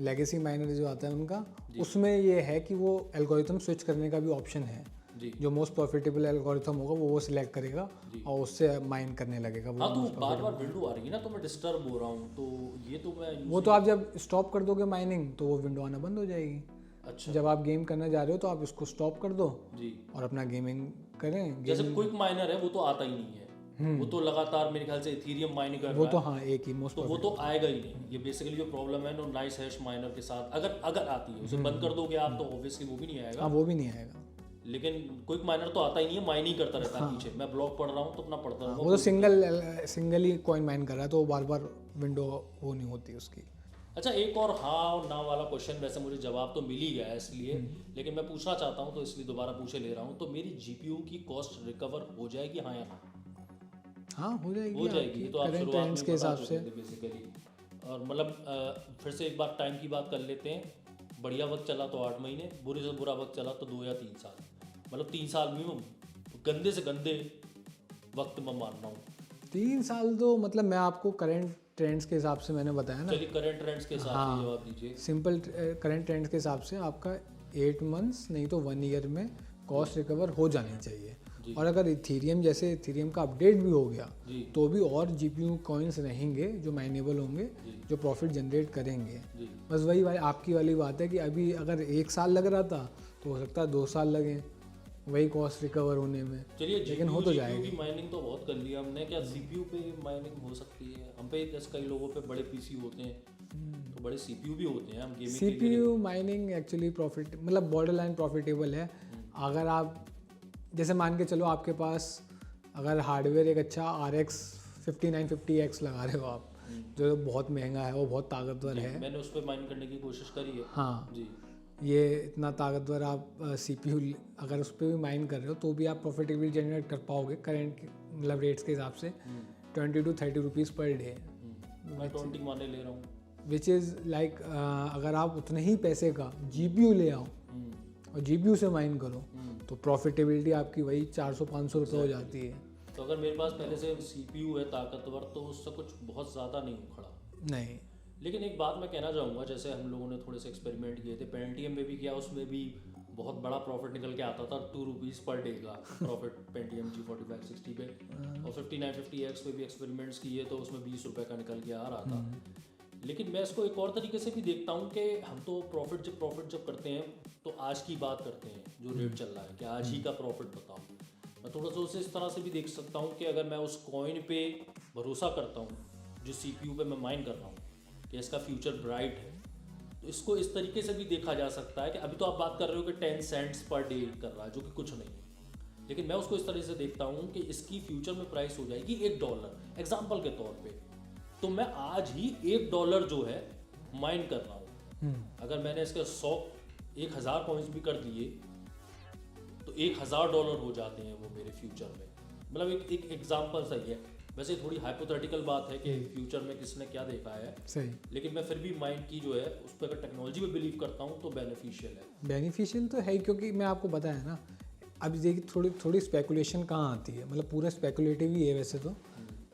लेगेसी माइनर जो आता है उनका, उसमें ये है कि वो एल्गोरिथम स्विच करने का भी ऑप्शन है जी। जो मोस्ट प्रॉफिटेबल एल्गोरिथम होगा वो सिलेक्ट करेगा और उससे माइन करने लगेगा। हाँ, तो बार बार विंडो आ रही है ना, तो मैं डिस्टर्ब हो रहा हूँ, तो ये तो मैं वो तो आप जब स्टॉप कर दोगे माइनिंग तो वो विंडो आना बंद हो जाएगी। अच्छा, जब आप गेम करने जा रहे हो तो आप इसको स्टॉप कर दो जी। और अपना गेमिंग करें। जैसे क्विक माइनर है वो तो आता ही नहीं है, वो तो लगातार मेरे ख्याल से इथेरियम माइन कर वो रहा तो है, हाँ एक ही मोस्ट तो वो तो आएगा ही नहीं। ये बेसिकली जो प्रॉब्लम है ना नाइस हैश माइनर के साथ, अगर आती है, उसे बंद कर दोगे आप तो ऑब्वियसली वो भी नहीं आएगा। हाँ वो भी नहीं आएगा। लेकिन क्विक माइनर तो आता ही नहीं है, माइन ही करता रहता है पीछे। मैं ब्लॉग पढ़ रहा हूँ तो अपना पढ़ता रहूँगा। वो तो सिंगल ही कॉइन माइन कर रहा है तो बार बार विंडो वो नहीं होती उसकी। अच्छा, एक और हाँ और ना वाला क्वेश्चन, वैसे मुझे जवाब तो मिल ही गया है इसलिए, लेकिन मैं पूछना चाहता हूँ तो इसलिए दोबारा पूछे ले रहा हूँ। तो मेरी जीपीयू की कॉस्ट रिकवर हो जाएगी, हाँ या ना? हाँ हो जाएगी। हो जाएगी, तो आप करंट शुरुआत ट्रेंड्स में के बता हिसाब से। चुके थे बेसिकली। और मतलब फिर से एक बार टाइम की बात कर लेते हैं। बढ़िया वक्त चला तो 8 महीने, बुरे से बुरा वक्त चला तो 2 या 3 साल, मतलब 3 साल में गंदे से गंदे वक्त मैं मान रहा हूँ। 3 साल तो मतलब मैं आपको करंट ट्रेंड्स के हिसाब से मैंने बताया ना। चलिए करंट ट्रेंड्स के साथ ही जवाब दीजिए। सिंपल करंट ट्रेंड्स के हिसाब से आपका 8 मंथ्स नहीं तो 1 ईयर में कॉस्ट रिकवर हो जानी चाहिए। और अगर इथेरियम जैसे इथेरियम का अपडेट भी हो गया तो भी और जीपीयू कॉइन्स रहेंगे जो माइनेबल होंगे, जो प्रॉफिट जनरेट करेंगे। बस वही भाई आपकी वाली बात है कि अभी अगर 1 साल लग रहा था तो हो सकता है 2 साल लगे वही कॉस्ट रिकवर होने में। चलिए, लेकिन हो तो जाएगी। की माइनिंग तो बहुत कर लिया हमने, क्या सीपीयू पे माइनिंग हो सकती है? हम पे जैसे कई लोगों पे बड़े पीसी होते हैं तो बड़े सीपीयू भी होते हैं, हम गेमिंग के लिए। सीपीयू माइनिंग एक्चुअली प्रॉफिट मतलब बॉर्डर लाइन प्रॉफिटेबल है। अगर आप जैसे मान के चलो आपके पास अगर हार्डवेयर एक अच्छा RX 5950X लगा रहे हो आप, जो बहुत महंगा है, वो बहुत ताकतवर है। मैंने उस पर माइन करने की कोशिश करी है। हाँ जी, ये इतना ताकतवर आप सीपीयू अगर उस पर भी माइन कर रहे हो तो भी आप प्रॉफिटेबल जनरेट कर पाओगे करंट मतलब रेट्स के हिसाब से 20 to 30 रुपीज़ पर डे, मैं 20 माने ले रहा हूँ। विच इज़ लाइक अगर आप उतने ही पैसे का GPU ले आओ और GPU से माइन करो तो प्रॉफिटेबिलिटी आपकी वही 400-500 रुपये हो जाती है। तो अगर मेरे पास पहले से सीपीयू है ताकतवर तो उससे कुछ बहुत ज़्यादा नहीं उखड़ा। नहीं, लेकिन एक बात मैं कहना चाहूँगा, जैसे हम लोगों ने थोड़े से एक्सपेरिमेंट किए थे, पेंटियम में भी किया, उसमें भी बहुत बड़ा प्रॉफिट निकल के आता था, 2 रुपीज़ पर डे का प्रॉफिट पेंटियम G4560 पे। और 5950X पे भी एक्सपेरिमेंट्स किए तो उसमें 20 रुपये का निकल के आ रहा था। लेकिन मैं इसको एक और तरीके से भी देखता हूँ कि हम तो प्रॉफिट जब करते हैं तो आज की बात करते हैं, जो रेट चल रहा है कि आज ही का प्रॉफिट बताओ। मैं थोड़ा सा उसे इस तरह से भी देख सकता हूँ कि अगर मैं उस कॉइन पे भरोसा करता हूँ जो सीपीयू पे मैं माइन कर रहा हूँ कि इसका फ्यूचर ब्राइट है, तो इसको इस तरीके से भी देखा जा सकता है कि अभी तो आप बात कर रहे हो कि 10 सेंट्स पर डे कर रहा है, जो कि कुछ नहीं है, लेकिन मैं उसको इस तरह से देखता हूँ कि इसकी फ्यूचर में प्राइस हो जाएगी $1 एग्जाम्पल के तौर पे, तो मैं आज ही $1 जो है माइन कर रहा हूँ। अगर मैंने इसके 1000 कॉइन्स भी कर दिए तो $1000 हो जाते हैं वो मेरे फ्यूचर में। मतलब एक एग्जाम्पल सही है, वैसे थोड़ी हाइपोथेटिकल बात है कि फ्यूचर में किसने क्या देखा है सही, लेकिन मैं फिर भी माइंड की जो है उस पर अगर टेक्नोलॉजी में बिलीव करता हूँ तो बेनिफिशियल है। बेनिफिशियल तो है क्योंकि मैं आपको बताया ना, अब देखिए थोड़ी स्पेकुलेशन कहाँ आती है, मतलब पूरा स्पेकुलेटिव ही है वैसे तो,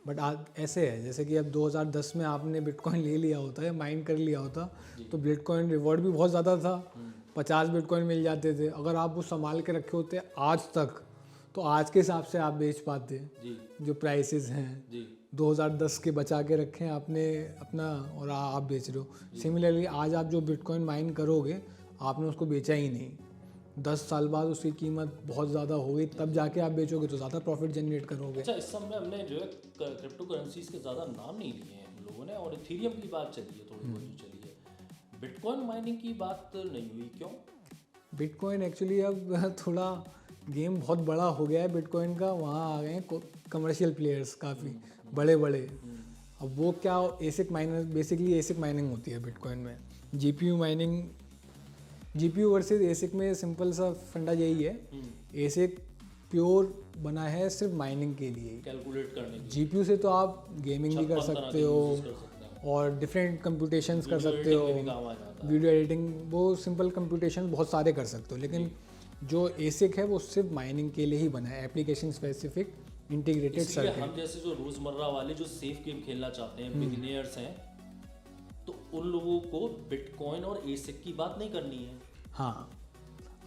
बट आज ऐसे है जैसे कि अब 2010 में आपने बिटकॉइन ले लिया होता है, माइन कर लिया होता तो बिटकॉइन रिवॉर्ड भी बहुत ज़्यादा था, 50 बिटकॉइन मिल जाते थे। अगर आप वो संभाल के रखे होते आज तक तो आज के हिसाब से आप बेच पाते जी, जो प्राइसेस हैं जी, 2010 के बचा के रखे हैं आपने अपना और आप बेच रहे हो। सिमिलरली आज आप जो बिटकॉइन माइन करोगे आपने उसको बेचा ही नहीं, 10 साल बाद उसकी कीमत बहुत ज़्यादा हो गई तब जाके आप बेचोगे तो ज़्यादा प्रॉफिट जनरेट करोगे। अच्छा, इस समय हमने जो है क्रिप्टो करेंसीज के ज़्यादा नाम नहीं लिए हैं हम लोगों ने, और इथेरियम की बात चली है थोड़ी बहुत जो चली है, बिटकॉइन माइनिंग की बात नहीं हुई, क्यों? बिटकॉइन एक्चुअली अब थोड़ा गेम बहुत बड़ा हो गया है बिटकॉइन का, वहाँ आ गए हैं कमर्शियल प्लेयर्स काफ़ी बड़े बड़े। अब वो क्या एसिक माइनर बेसिकली एसिक माइनिंग होती है बिटकॉइन में, जीपीयू माइनिंग, जीपीयू वर्सेस एसिक में सिंपल सा फंडा यही है, एसिक प्योर बना है सिर्फ माइनिंग के लिए, कैलकुलेट करने की। जीपीयू से तो आप गेमिंग भी कर सकते हो और डिफरेंट कंप्यूटेशंस कर सकते हो, वीडियो एडिटिंग, वो सिंपल कंप्यूटेशन बहुत सारे कर सकते हो। लेकिन जो एसिक है वो सिर्फ माइनिंग के लिए ही बना है, एप्लीकेशन स्पेसिफिक इंटीग्रेटेड इसलिए सर्किट। हम जैसे जो रोजमर्रा वाले जो सेफ गेम खेलना चाहते हैं, बिगिनियर्स हैं, तो उन लोगों को बिटकॉइन और एसिक की बात नहीं करनी है। हाँ,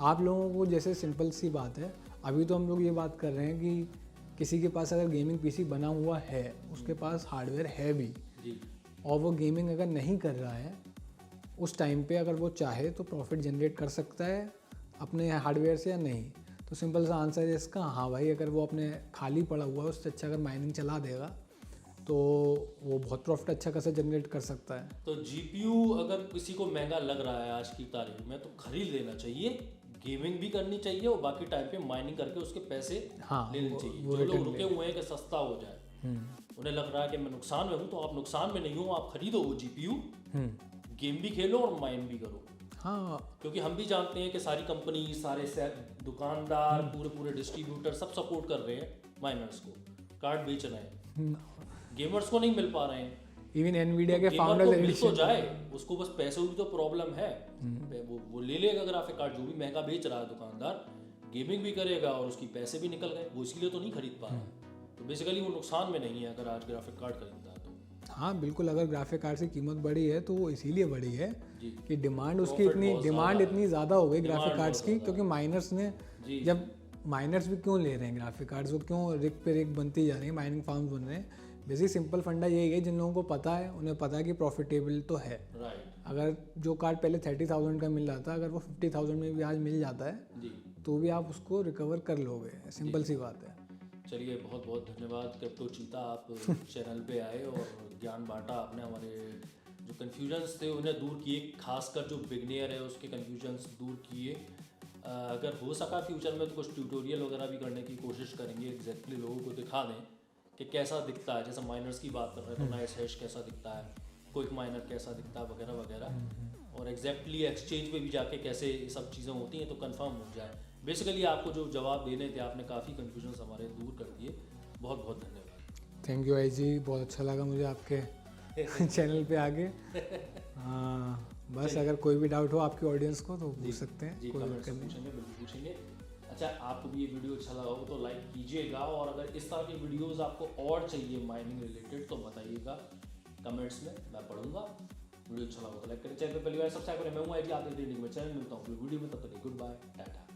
आप लोगों को जैसे सिंपल सी बात है, अभी तो हम लोग ये बात कर रहे हैं कि किसी के पास अगर गेमिंग पीसी बना हुआ है, उसके पास हार्डवेयर है भी जी, और वो गेमिंग अगर नहीं कर रहा है, उस टाइम पे अगर वो चाहे तो प्रॉफिट जनरेट कर सकता है अपने हार्डवेयर से या नहीं। तो सिंपल सा आंसर है इसका हाँ भाई, अगर वो अपने खाली पड़ा हुआ है उससे अच्छा अगर माइनिंग चला देगा तो वो बहुत प्रॉफिट अच्छा खासा जनरेट कर सकता है। तो जीपीयू अगर किसी को महंगा लग रहा है आज की तारीख में तो खरीद लेना चाहिए, गेमिंग भी करनी चाहिए और बाकी टाइम पे माइनिंग करके उसके पैसे लेने चाहिए। जो लोग रुके हुए हैं कि सस्ता हो जाए, उन्हें लग रहा है कि मैं नुकसान में हूँ, तो आप नुकसान में नहीं हो, आप खरीदो वो जीपीयू, गेम भी खेलो और माइन भी करो। हाँ, क्योंकि हम भी जानते हैं कि सारी कंपनी, सारे दुकानदार, पूरे डिस्ट्रीब्यूटर सब सपोर्ट कर रहे हैं माइनर्स को, कार्ड बेच रहे हैं, गेमर्स को नहीं मिल पा रहे हैं। इवन एनवीडिया के गेमर फाउंडर को मिल तो जाए, उसको बस पैसों की तो प्रॉब्लम है, वो ले लेगा ग्राफिक कार्ड जो भी महंगा बेच रहा है दुकानदार, गेमिंग भी करेगा और उसकी पैसे भी निकल गए, वो इसलिए तो नहीं खरीद पा रहा। तो बेसिकली वो नुकसान में नहीं है अगर आज ग्राफिक कार्ड खरीदता है तो। हाँ बिल्कुल, अगर ग्राफिक कार्ड की कीमत बढ़ी है तो वो इसीलिए बढ़ी है जी। कि डिमांड उसकी Profit इतनी बहुत डिमांड ज़्यादा इतनी ज़्यादा हो गई Demand ग्राफिक कार्ड्स बहुत की, ज़्यादा क्योंकि माइनर्स ने जी। जब माइनर्स भी क्यों ले रहे हैं ग्राफिक कार्ड्स, वो क्यों रिग पे रिग बनती जा रही है, माइनिंग फार्म्स बन रहे हैं। बेसिक सिंपल फंडा यही है, जिन लोगों को पता है उन्हें पता है कि प्रॉफिटेबल तो है। राइट अगर जो कार्ड पहले 30,000 का मिल रहा था, अगर वो 50,000 में भी आज मिल जाता है जी। तो भी आप उसको रिकवर कर लोगे, सिंपल सी बात है। चलिए, बहुत बहुत धन्यवाद क्रिप्टो चीता, आप चैनल पे आए और ज्ञान बांटा आपने, हमारे जो कन्फ्यूजन्स थे उन्हें दूर किए, खासकर जो बिगनियर है उसके कन्फ्यूजन्स दूर किए। अगर हो सका फ्यूचर में तो कुछ ट्यूटोरियल वगैरह भी करने की कोशिश करेंगे, एग्जैक्टली लोगों को दिखा दें कि कैसा दिखता है, जैसे माइनर्स की बात कर रहे हैं तो नाइस हैश कैसा दिखता है, क्विक माइनर कैसा दिखता है वगैरह वगैरह, और एग्जैक्टली एक्सचेंज पे भी जाके कैसे ये सब चीज़ें होती हैं तो कंफर्म हो जाए। बेसिकली आपको जो जवाब देने थे, आपने काफ़ी कन्फ्यूजन्स हमारे दूर कर दिए, बहुत बहुत धन्यवाद। थैंक यू आई जी, बहुत अच्छा लगा मुझे आपके चैनल पे आके। हाँ, बस अगर कोई भी डाउट हो आपकी ऑडियंस को तो पूछ सकते हैं, जी, कोई कमेंट्स दिक्कत में नहीं। पूछेंगे, बिल्कुल पूछेंगे। अच्छा, आपको भी ये वीडियो अच्छा लगा हो तो लाइक कीजिएगा, और अगर इस तरह की वीडियोस आपको और चाहिए माइनिंग रिलेटेड तो बताइएगा कमेंट्स में, मैं पढ़ूंगा। वीडियो अच्छा लगा तो लाइक करें, चैनल पे पहली बार सब्सक्राइब करें। मैं हूं आई जी, आप देख रहे हैं ट्रेनिंग में चैनल, मिलता हूँ वीडियो में, तब तक गुड बाय, टाटा।